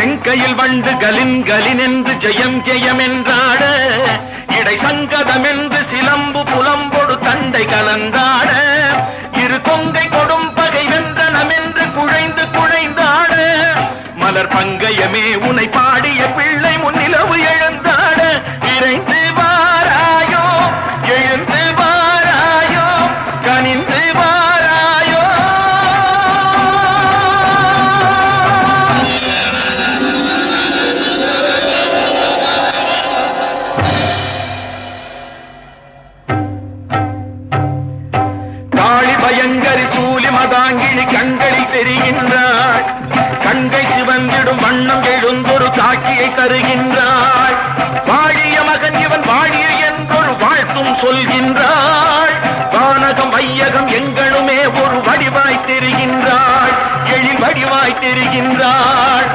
செங்கையில் வண்டு கலின் கலின் என்று ஜெயம் ஜெயம் என்றாட, இடை சங்கதம் என்று சிலம்பு புலம்பொடு தண்டை கலந்தாட, இரு கொங்கை கொடும் பகை வென்றனம் என்று குழைந்து குழைந்தாட, மலர் பங்கயமே உனை பாடிய பிள்ளை முன்னிலவு எழுந்தாட, விரைந்து வாராயோ எழுந்து வாராயோ கனிந்து வாராயோ. காளி பயங்கரி சூலி மதாங்கிழி கண்களில் தெரிகின்றாள், கண்கை சிவந்திடும் வண்ணம் எழுந்தொரு காட்சியை தருகின்றாள், வாழிய மகன் இவன் வாழிய என்றொரு வாழ்த்தும் சொல்கின்றாள், வானகம் வையகம் எங்களுமே ஒரு வடிவாய் தெரிகின்றாள், எழில் வடிவாய் தெரிகின்றாள்.